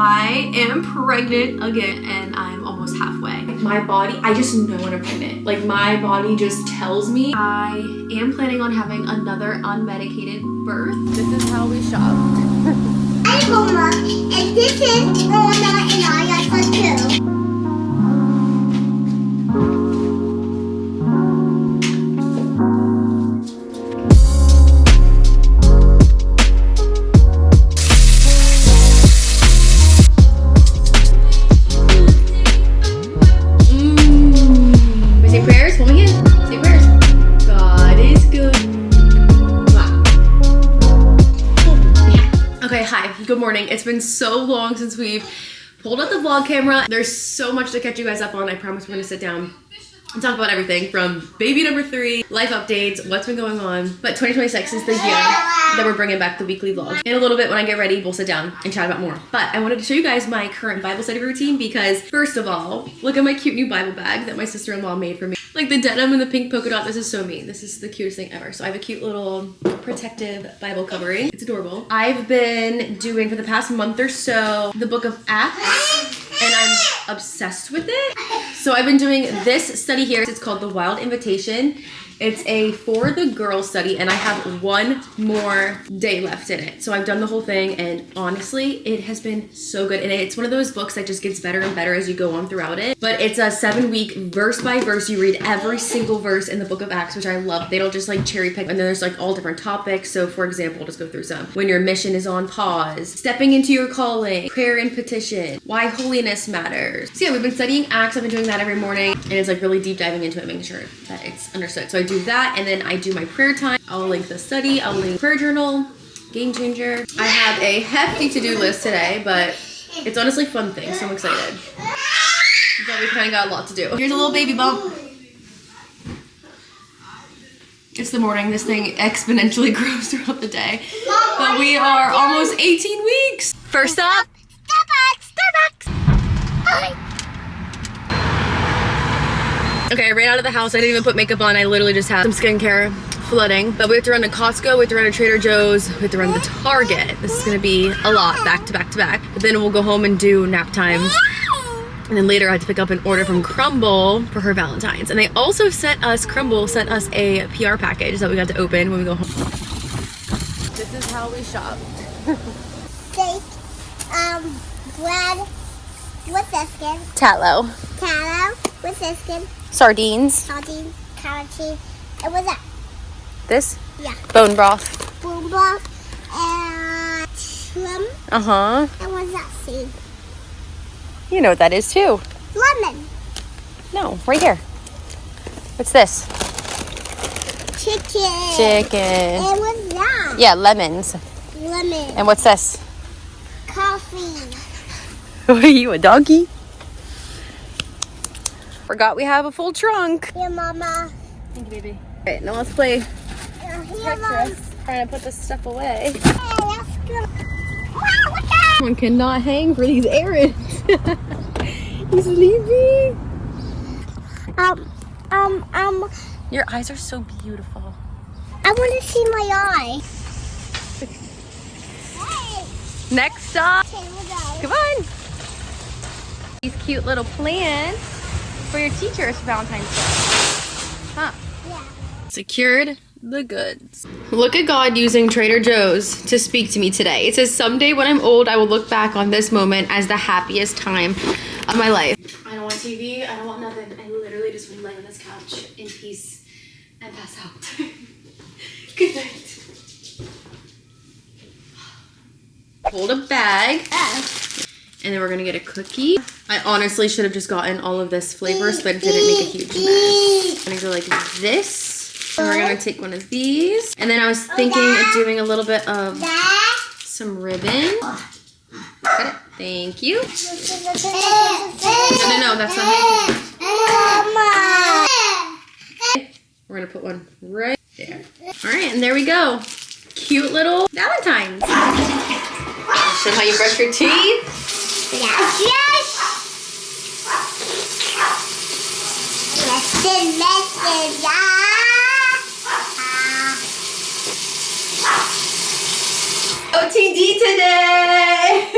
I am pregnant again and I'm almost halfway. My body, I just know when I'm pregnant. Like my body just tells me I am planning on having another unmedicated birth. This is how we shop. I'm Mama, and this is Mona and I are too. Say prayers, hold me in. Say prayers. God is good. Wow. Okay, hi, good morning. It's been so long since we've pulled out the vlog camera. There's so much to catch you guys up on. I promise we're gonna sit down and talk about everything from baby number 3, life updates, what's been going on. But 2026 is the year that we're bringing back the weekly vlog. In a little bit when I get ready, we'll sit down and chat about more. But I wanted to show you guys my current Bible study routine because first of all, look at my cute new Bible bag that my sister-in-law made for me. Like the denim and the pink polka dot, this is so me. This is the cutest thing ever. So I have a cute little protective Bible covering. It's adorable. I've been doing for the past month or so the book of Acts and I'm obsessed with it. So I've been doing this study here. It's called The Wild Invitation. It's a for the girls study and I have one more day left in it. So I've done the whole thing and honestly, it has been so good. And it's one of those books that just gets better and better as you go on throughout it. But it's a 7-week verse by verse. You read every single verse in the book of Acts, which I love. They don't just like cherry pick. And then there's like all different topics. So for example, I'll just go through some. When your mission is on pause, stepping into your calling, prayer and petition, why holiness matters. So yeah, we've been studying Acts. I've been doing that every morning and it's like really deep diving into it, making sure that it's understood. So I do that and then I do my prayer time. I'll link the study, I'll link prayer journal, game changer. I have a hefty to-do list today, but it's honestly fun thing, so I'm excited. But we kind of got a lot to do. Here's a little baby bump. It's the morning. This thing exponentially grows throughout the day. But we are almost 18 weeks. First up, Starbucks. Hi. Okay, I ran out of the house. I didn't even put makeup on. I literally just had some skincare flooding. But we have to run to Costco, we have to run to Trader Joe's, we have to run to Target. This is gonna be a lot, back to back to back. But then we'll go home and do nap times. And then later I had to pick up an order from Crumble for her Valentine's. And they also Crumble sent us a PR package that we got to open when we go home. This is how we shop. Steak, bread, what's this skin? Tallow. Tallow, what's this skin? Sardines. Sardines, carrot cheese, and what's that? This? Yeah. Bone broth. Bone broth, and shrimp, Uh-huh. and what's that seed? You know what that is too. Lemon. No, right here. What's this? Chicken. Chicken. And what's that? Yeah, lemons. Lemon. And what's this? Coffee. Are you a donkey? Forgot we have a full trunk. Here, Mama. Thank you, baby. Okay, now let's play Here, Tetris. Trying to put this stuff away. Hey, that's good. Wow, look at One cannot hang for these errands. He's leaving. Your eyes are so beautiful. I want to see my eye. Hey. Next stop. Okay, we'll go. Come on. These cute little plants for your teachers for Valentine's Day. Huh? Yeah. Secured the goods. Look at God using Trader Joe's to speak to me today. It says, someday when I'm old, I will look back on this moment as the happiest time of my life. I don't want TV. I don't want nothing. I literally just want to lay on this couch in peace and pass out. Good night. Hold a bag. And then we're gonna get a cookie. I honestly should have just gotten all of this flavor so that it didn't make a huge mess. I'm gonna go like this. And we're gonna take one of these. And then I was thinking of doing a little bit of some ribbon. Got it. Thank you. No, that's not it. We're gonna put one right there. All right, and there we go. Cute little Valentine's. Show how you brush your teeth. Yes, yes. Listen, OTD today.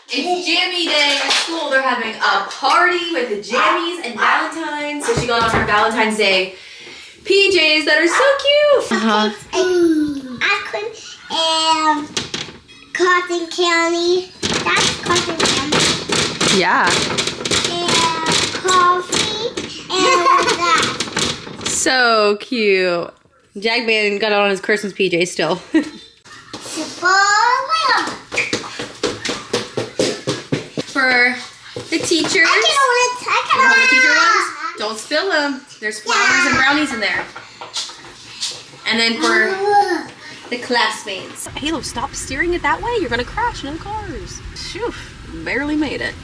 It's Jammy Day at school. They're having a party with the Jammies and Valentine. So she got on her Valentine's Day PJs that are so cute. Ice cream and cotton candy. That's cotton candy. Yeah. And coffee and what's that? So cute. Jagman got on his Christmas PJ still. Super little. For the teachers. I can The teacher ones, don't spill them. There's flowers and brownies in there. And then for the classmates. Halo, stop steering it that way. You're gonna crash into the cars. Phew, barely made it.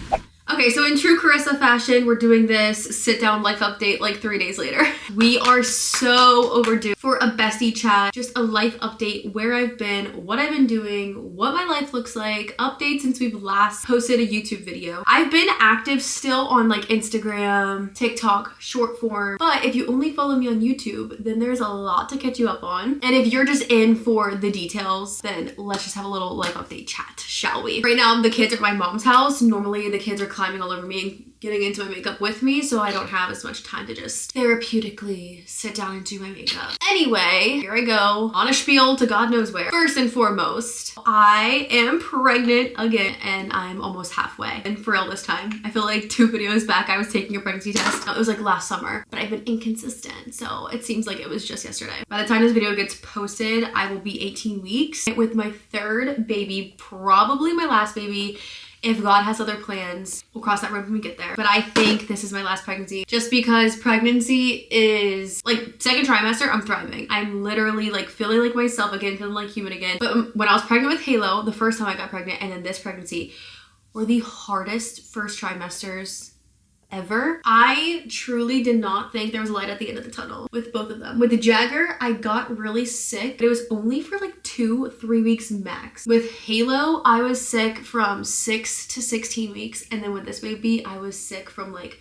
Okay, so in true Karissa fashion, we're doing this sit-down life update like 3 days later. We are so overdue for a bestie chat, just a life update, where I've been, what I've been doing, what my life looks like, updates since we've last posted a YouTube video. I've been active still on like Instagram, TikTok, short form, but if you only follow me on YouTube, then there's a lot to catch you up on. And if you're just in for the details, then let's just have a little life update chat, shall we? Right now, the kids are at my mom's house. Normally, the kids are climbing all over me and getting into my makeup with me, so I don't have as much time to just therapeutically sit down and do my makeup. Anyway, here I go on a spiel to God knows where. First and foremost, I am pregnant again, and I'm almost halfway. And for real this time. I feel like 2 videos back I was taking a pregnancy test. It was like last summer, but I've been inconsistent, so it seems like it was just yesterday. By the time this video gets posted, I will be 18 weeks with my 3rd baby, probably my last baby. If God has other plans, we'll cross that road when we get there. But I think this is my last pregnancy just because pregnancy is like 2nd trimester, I'm thriving. I'm literally like feeling like myself again, feeling like human again. But when I was pregnant with Halo, the first time I got pregnant, and then this pregnancy were the hardest first trimesters ever. I truly did not think there was light at the end of the tunnel with both of them. With the Jagger, I got really sick, but it was only for like 2-3 weeks max. With Halo, I was sick from 6 to 16 weeks. And then with this baby, I was sick from like,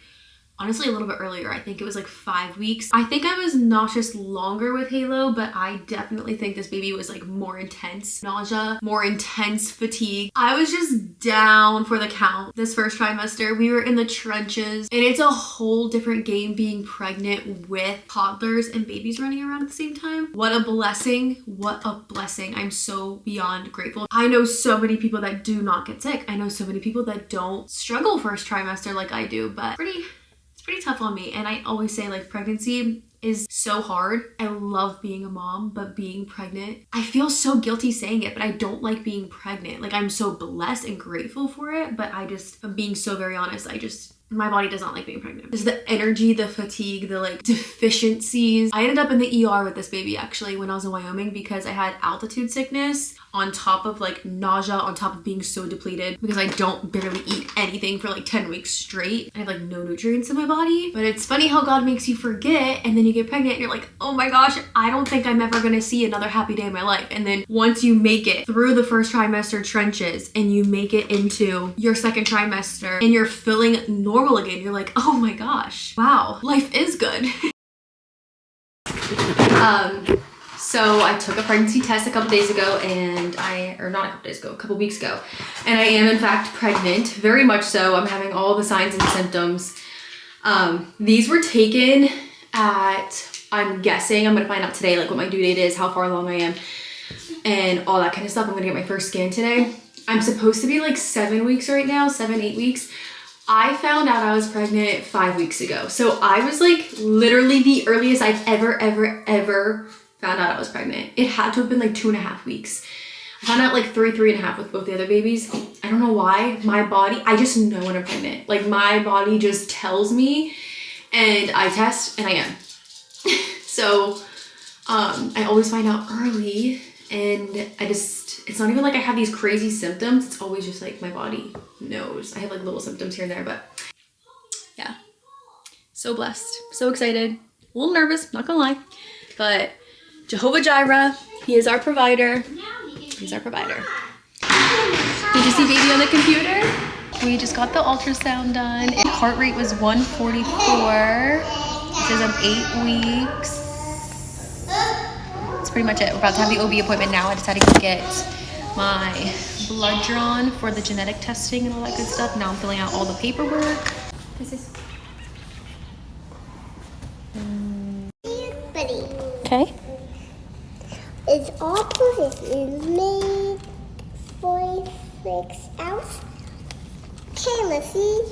honestly, a little bit earlier. I think it was like 5 weeks. I think I was nauseous longer with Halo, but I definitely think this baby was like more intense nausea, more intense fatigue. I was just down for the count this first trimester. We were in the trenches, and it's a whole different game being pregnant with toddlers and babies running around at the same time. What a blessing. What a blessing. I'm so beyond grateful. I know so many people that do not get sick. I know so many people that don't struggle first trimester like I do, but pretty tough on me. And I always say like pregnancy is so hard. I love being a mom, but being pregnant, I feel so guilty saying it, but I don't like being pregnant. Like I'm so blessed and grateful for it, but I'm being so very honest, my body does not like being pregnant. Just the energy, the fatigue, the like deficiencies. I ended up in the ER with this baby actually when I was in Wyoming because I had altitude sickness on top of like nausea, on top of being so depleted because I don't barely eat anything for like 10 weeks straight. I have like no nutrients in my body. But it's funny how God makes you forget, and then you get pregnant and you're like, oh my gosh, I don't think I'm ever gonna see another happy day in my life. And then once you make it through the first trimester trenches and you make it into your 2nd trimester and you're feeling normal again, you're like, oh my gosh, wow, life is good. So I took a pregnancy test a couple days ago, and a couple weeks ago, and I am in fact pregnant, very much so. I'm having all the signs and symptoms. These were taken at, I'm guessing, I'm gonna find out today like what my due date is, how far along I am, and all that kind of stuff. I'm gonna get my first scan today. I'm supposed to be like 7 weeks right now, 7-8 weeks. I found out I was pregnant 5 weeks ago. So I was like literally the earliest I've ever found out I was pregnant. It had to have been like 2.5 weeks. I found out like 3.5 with both the other babies. I don't know why. My body, I just know when I'm pregnant. Like my body just tells me, and I test and I am. So I always find out early, and it's not even like I have these crazy symptoms. It's always just like my body knows. I have like little symptoms here and there, but yeah. So blessed, so excited, a little nervous, not gonna lie, but Jehovah Jireh, he is our provider. He's our provider. Did you see baby on the computer? We just got the ultrasound done. Heart rate was 144. It says I'm 8 weeks. That's pretty much it. We're about to have the OB appointment now. I decided to get my blood drawn for the genetic testing and all that good stuff. Now I'm filling out all the paperwork. This is... Buddy. Okay. It's all positions made 46 ounce. Okay, let's see.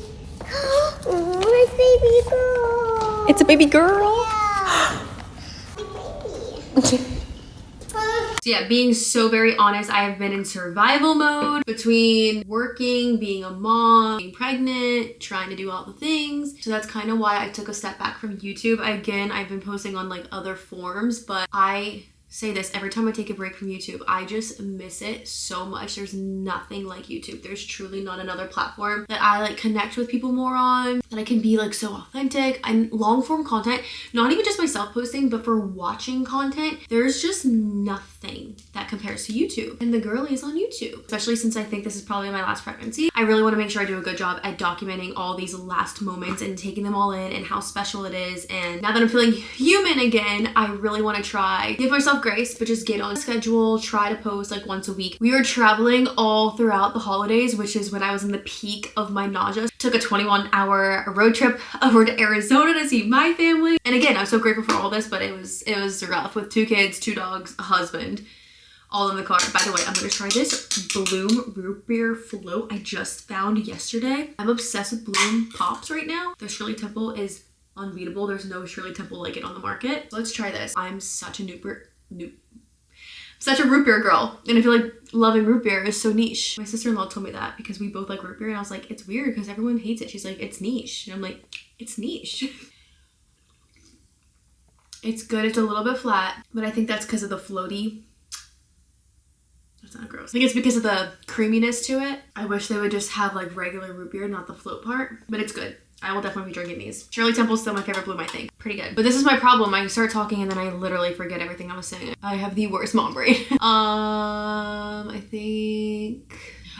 Oh, it's baby girl. It's a baby girl. Yeah. So yeah, being so very honest, I have been in survival mode between working, being a mom, being pregnant, trying to do all the things. So that's kind of why I took a step back from YouTube. Again, I've been posting on like other forums, but I say this every time I take a break from YouTube. I just miss it so much. There's nothing like YouTube. There's truly not another platform that I like connect with people more on, that I can be like so authentic and long form content, not even just myself posting, but for watching content. There's just nothing that compares to YouTube. And the girlies on YouTube, especially since I think this is probably my last pregnancy, I really want to make sure I do a good job at documenting all these last moments and taking them all in and how special it is. And now that I'm feeling human again, I really want to try, give myself grace, but just get on a schedule, try to post like once a week. We were traveling all throughout the holidays, which is when I was in the peak of my nausea. Took a 21-hour road trip over to Arizona to see my family. And again, I'm so grateful for all this, but it was rough with 2 kids, 2 dogs, a husband, all in the car. By the way, I'm gonna try this Bloom root beer float I just found yesterday. I'm obsessed with Bloom Pops right now. The Shirley Temple is unbeatable. There's no Shirley Temple like it on the market. So let's try this. I'm such a such a root beer girl, and I feel like loving root beer is so niche. My sister-in-law told me that because we both like root beer, and I was like, it's weird because everyone hates it. She's like, it's niche, and I'm like, it's niche. It's good. It's a little bit flat, but I think that's because of the floaty. That's not gross. I think it's because of the creaminess to it. I wish they would just have like regular root beer, not the float part, but it's good. I will definitely be drinking these. Shirley Temple's still my favorite Bloom, I think. Pretty good. But this is my problem. I start talking and then I literally forget everything I was saying. I have the worst mom brain. I think...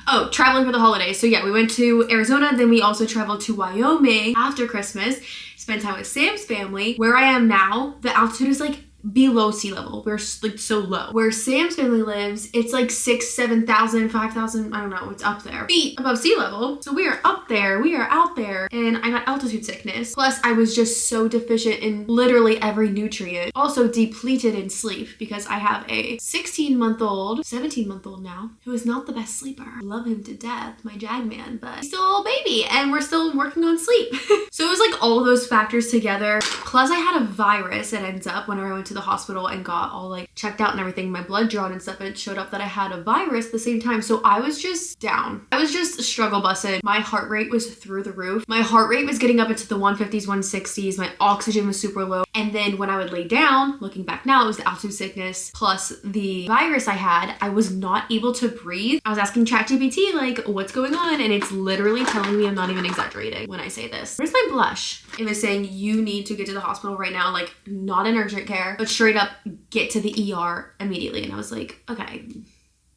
Oh, traveling for the holidays. So yeah, we went to Arizona. Then we also traveled to Wyoming after Christmas. Spent time with Sam's family. Where I am now, the altitude is like below sea level. We're like so low. Where Sam's family lives, it's like 6,000, 7,000, 5,000, I don't know, it's up there. Feet above sea level. So we are up there, we are out there, and I got altitude sickness. Plus, I was just so deficient in literally every nutrient. Also depleted in sleep because I have a 16-month-old, 17-month-old now, who is not the best sleeper. I love him to death, my jag man, but he's still a little baby and we're still working on sleep. So it was like all those factors together. Plus I had a virus that ends up whenever I went to the hospital and got all like checked out and everything, my blood drawn and stuff, and it showed up that I had a virus at the same time. So I was just down. I was just struggle busted. My heart rate was through the roof. My heart rate was getting up into the 150s, 160s. My oxygen was super low. And then when I would lay down, looking back now, it was the altitude sickness plus the virus I had. I was not able to breathe. I was asking ChatGPT like, what's going on? And it's literally telling me, I'm not even exaggerating when I say this. Where's my blush? It was saying you need to get to the hospital right now, like not in urgent care, but straight up get to the ER immediately. And I was like, okay,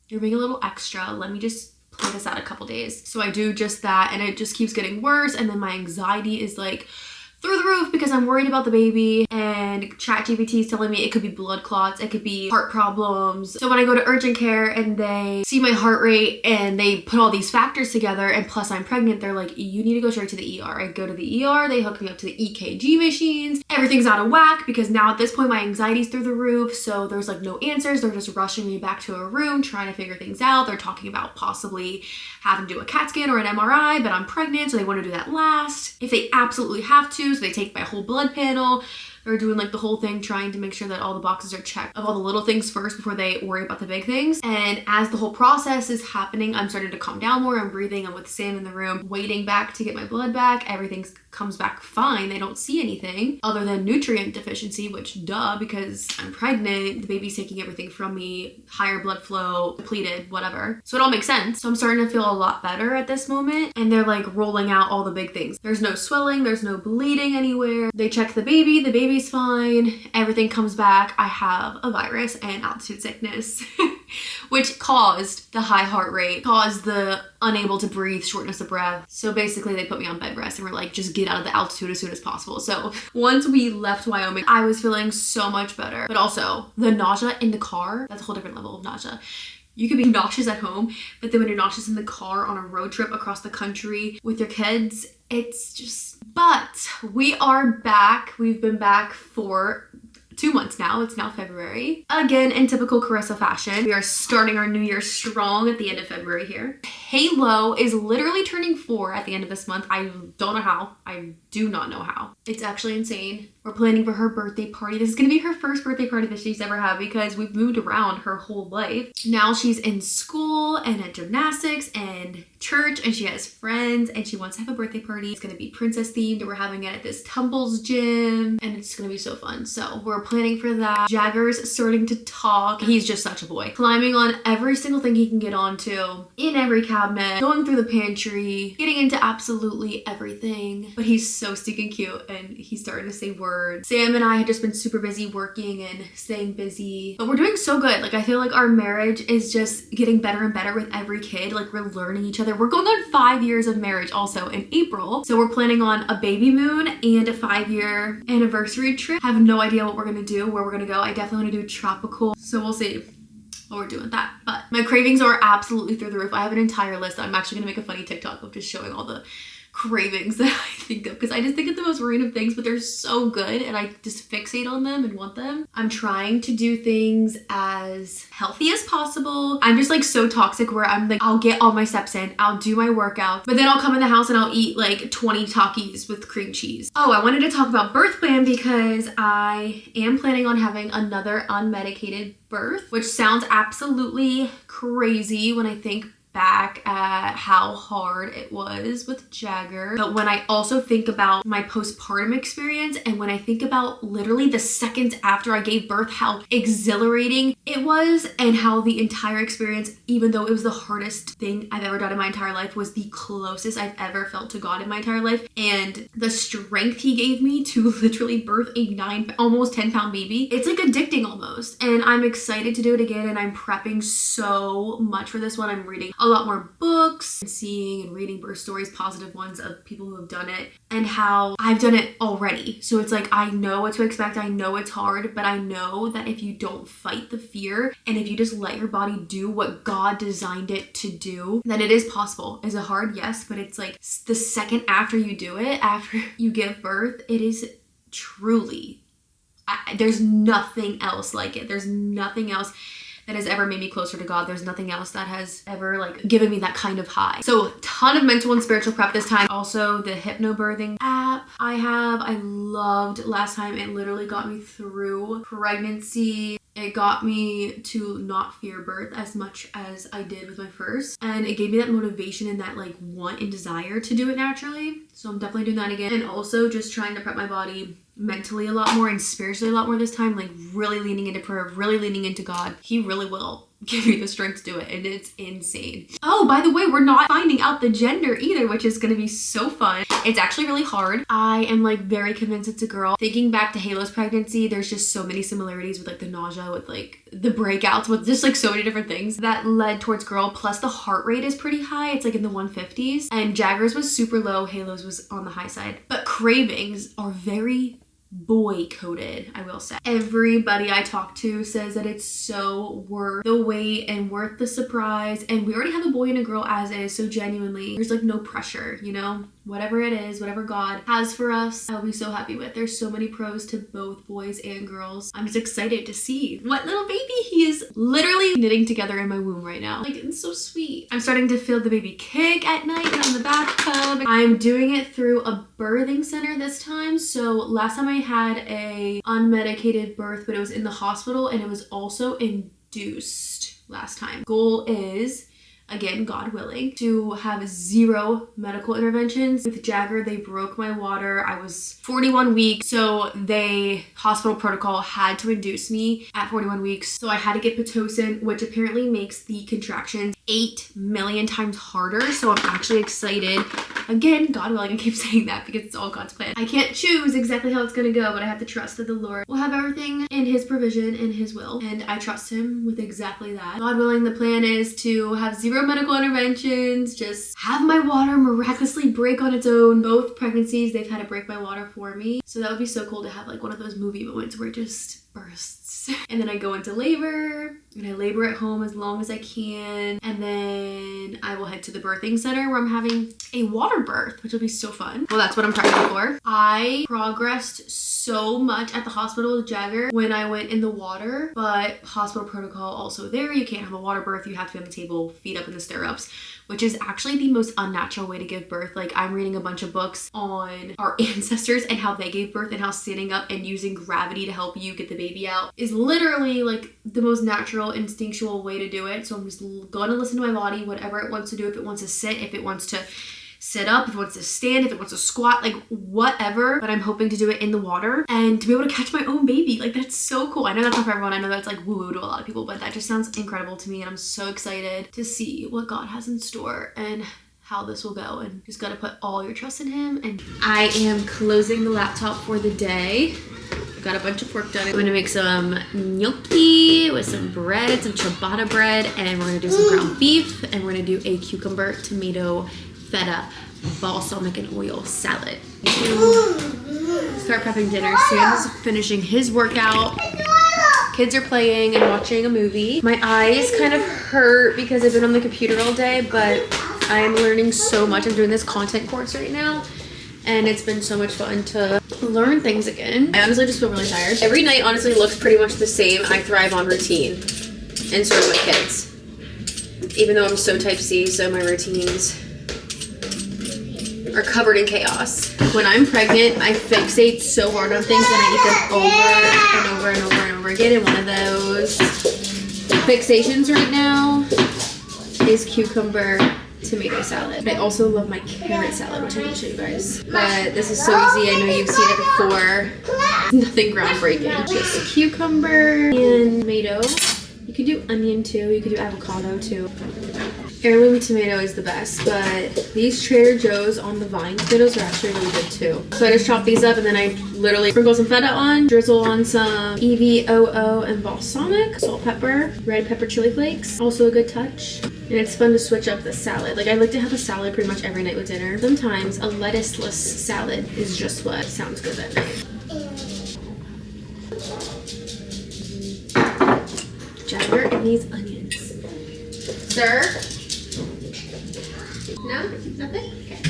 you're being a little extra. Let me just play this out a couple days. So I do just that, and it just keeps getting worse. And then my anxiety is like through the roof because I'm worried about the baby, and ChatGPT is telling me it could be blood clots, it could be heart problems. So when I go to urgent care and they see my heart rate and they put all these factors together, and plus I'm pregnant, they're like, you need to go straight to the ER. I go to the ER, they hook me up to the EKG machines. Everything's out of whack because now at this point my anxiety's through the roof, so there's like no answers. They're just rushing me back to a room trying to figure things out. They're talking about possibly having to do a CAT scan or an MRI, but I'm pregnant, so they want to do that last. If they absolutely have to, so they take my whole blood panel. They're doing like the whole thing, trying to make sure that all the boxes are checked of all the little things first before they worry about the big things. And as the whole process is happening, I'm starting to calm down more. I'm breathing. I'm with Sam in the room, waiting back to get my blood back. Everything comes back fine. They don't see anything other than nutrient deficiency, which duh, because I'm pregnant, the baby's taking everything from me, higher blood flow, depleted, whatever. So it all makes sense. So I'm starting to feel a lot better at this moment. And they're like rolling out all the big things. There's no swelling, there's no bleeding anywhere. They check the baby's fine, everything comes back. I have a virus and altitude sickness, which caused the high heart rate, caused the unable to breathe, shortness of breath. So basically they put me on bed rest and were like, just get out of the altitude as soon as possible. So once we left Wyoming, I was feeling so much better, but also the nausea in the car, that's a whole different level of nausea. you could be nauseous at home, but then when you're nauseous in the car on a road trip across the country with your kids, it's just... But we are back. We've been back for 2 months now. It's now February. Again, in typical Karissa fashion, we are starting our new year strong at the end of February here. Halo is literally turning 4 at the end of this month. I don't know how. I do not know how. It's actually insane. We're planning for her birthday party. This is gonna be her first birthday party that she's ever had because we've moved around her whole life. Now she's in school and at gymnastics and church, and she has friends, and she wants to have a birthday party. It's gonna be princess themed, and we're having it at this Tumbles gym, and it's gonna be so fun. So we're planning for that. Jagger's starting to talk. He's just such a boy. Climbing on every single thing he can get onto, in every cabinet, going through the pantry, getting into absolutely everything. But he's so stinking cute, and he's starting to say words. Sam and I had just been super busy working and staying busy, but we're doing so good. Like, I feel like our marriage is just getting better and better with every kid. Like, we're learning each other. We're going on 5 years of marriage also in April. So we're planning on a baby moon and a 5-year anniversary trip. I have no idea what we're gonna do, where we're gonna go. I definitely want to do tropical. So we'll see what we're doing with that. But my cravings are absolutely through the roof. I have an entire list. I'm actually gonna make a funny TikTok of just showing all the cravings that I think of, because I just think of the most random things, but they're so good and I just fixate on them and want them. I'm trying to do things as healthy as possible. I'm just like so toxic where I'm like, I'll get all my steps in, I'll do my workout, but then I'll come in the house and I'll eat like 20 Takis with cream cheese. Oh, I wanted to talk about birth plan because I am planning on having another unmedicated birth, which sounds absolutely crazy when I think back at how hard it was with Jagger. But when I also think about my postpartum experience, and when I think about literally the seconds after I gave birth, how exhilarating it was, and how the entire experience, even though it was the hardest thing I've ever done in my entire life, was the closest I've ever felt to God in my entire life. And the strength he gave me to literally birth a almost 10-pound baby, it's like addicting almost. And I'm excited to do it again, and I'm prepping so much for this one. I'm reading a lot more books and seeing and reading birth stories, positive ones of people who have done it, and how I've done it already. So it's like, I know what to expect. I know it's hard, but I know that if you don't fight the fear and if you just let your body do what God designed it to do, then it is possible. Is it hard? Yes, but it's like the second after you do it, after you give birth, it is truly, there's nothing else like it. There's nothing else that has ever made me closer to God. There's nothing else that has ever like given me that kind of high. So ton of mental and spiritual prep this time. Also the hypnobirthing app I loved last time. It literally got me through pregnancy. It got me to not fear birth as much as I did with my first. And it gave me that motivation and that like want and desire to do it naturally. So I'm definitely doing that again. And also just trying to prep my body mentally a lot more and spiritually a lot more this time, like really leaning into prayer, really leaning into God. He really will give me the strength to do it, and it's insane. Oh, by the way, we're not finding out the gender either, which is gonna be so fun. It's actually really hard. I am like very convinced it's a girl. Thinking back to Halo's pregnancy, there's just so many similarities with like the nausea, with like the breakouts, with just like so many different things that led towards girl. Plus the heart rate is pretty high. It's like in the 150s, and Jagger's was super low. Halo's was on the high side. But cravings are very boy coded, I will say. Everybody I talk to says that it's so worth the wait and worth the surprise, and we already have a boy and a girl as is, so genuinely there's like no pressure, you know? Whatever it is, whatever God has for us, I'll be so happy with. There's so many pros to both boys and girls. I'm just excited to see what little baby he is literally knitting together in my womb right now. Like, it's so sweet. I'm starting to feel the baby kick at night in the bathtub. I'm doing it through a birthing center this time. So last time I had a unmedicated birth, but it was in the hospital, and it was also induced last time. Goal is, again, God willing, to have 0 medical interventions. With Jagger, they broke my water. I was 41 weeks, so hospital protocol had to induce me at 41 weeks. So I had to get Pitocin, which apparently makes the contractions 8 million times harder. So I'm actually excited. Again, God willing, I keep saying that because it's all God's plan. I can't choose exactly how it's gonna go, but I have to trust that the Lord will have everything in His provision, in His will, and I trust Him with exactly that. God willing, the plan is to have 0 medical interventions, just have my water miraculously break on its own. Both pregnancies, they've had to break my water for me. So that would be so cool to have like one of those movie moments where it just bursts. And then I go into labor, and I labor at home as long as I can. And then I will head to the birthing center where I'm having a water birth, which will be so fun. Well, that's what I'm pregnant for. I progressed so much at the hospital with Jagger when I went in the water, but hospital protocol also there. You can't have a water birth. You have to be on the table, feet up in the stirrups, which is actually the most unnatural way to give birth. Like, I'm reading a bunch of books on our ancestors and how they gave birth and how standing up and using gravity to help you get the baby out is literally like the most natural, instinctual way to do it. So I'm just gonna listen to my body, whatever it wants to do. If it wants to sit, if it wants to sit up, if it wants to stand, if it wants to squat, like whatever. But I'm hoping to do it in the water and to be able to catch my own baby. Like, that's so cool. I know that's not for everyone. I know that's like woo-woo to a lot of people, but that just sounds incredible to me. And I'm so excited to see what God has in store and how this will go. And just gotta put all your trust in him. And I am closing the laptop for the day. Got a bunch of work done. I'm gonna make some gnocchi with some bread, some ciabatta bread, and we're gonna do some ground beef, and we're gonna do a cucumber, tomato, feta, balsamic, and oil salad. Start prepping dinner. Sam's finishing his workout. Kids are playing and watching a movie. My eyes kind of hurt because I've been on the computer all day, but I am learning so much. I'm doing this content course right now, and it's been so much fun to learn things again. I honestly just feel really tired. Every night honestly looks pretty much the same. I thrive on routine, and so do my kids. Even though I'm so type C, so my routines are covered in chaos. When I'm pregnant, I fixate so hard on things and I eat them over and over and over and over again. And one of those fixations right now is cucumber tomato salad. I also love my carrot salad, which I'm gonna show you guys. But this is so easy. I know you've seen it before. Nothing groundbreaking. Just cucumber and tomato. You could do onion too. You could do avocado too. Heirloom tomato is the best, but these Trader Joe's on the vine tomatoes are actually really good too. So I just chop these up and then I literally sprinkle some feta on, drizzle on some EVOO and balsamic, salt, pepper, red pepper chili flakes, also a good touch. And it's fun to switch up the salad. Like, I like to have a salad pretty much every night with dinner. Sometimes a lettuceless salad is just what sounds good that night. Jagger and these onions. Sir? No? Nothing? Okay.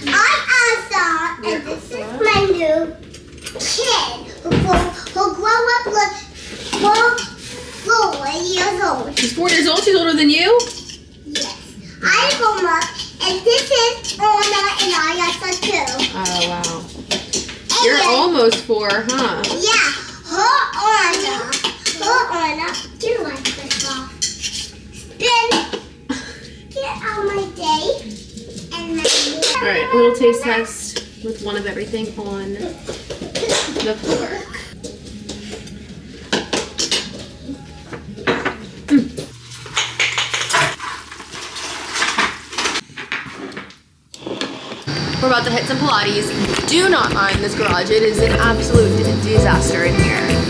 I also, and this is my new kid who'll grow up like 4 years old. She's 4 years old? She's older than you? Yes. I grow up, and this is Anna and Ayasa too. Oh, wow. You're almost 4, huh? Yeah. Her Anna, get away this off. Get out my day and my Alright, a little taste test with one of everything on the pork. We're about to hit some Pilates. Do not mind this garage. It is an absolute disaster in here.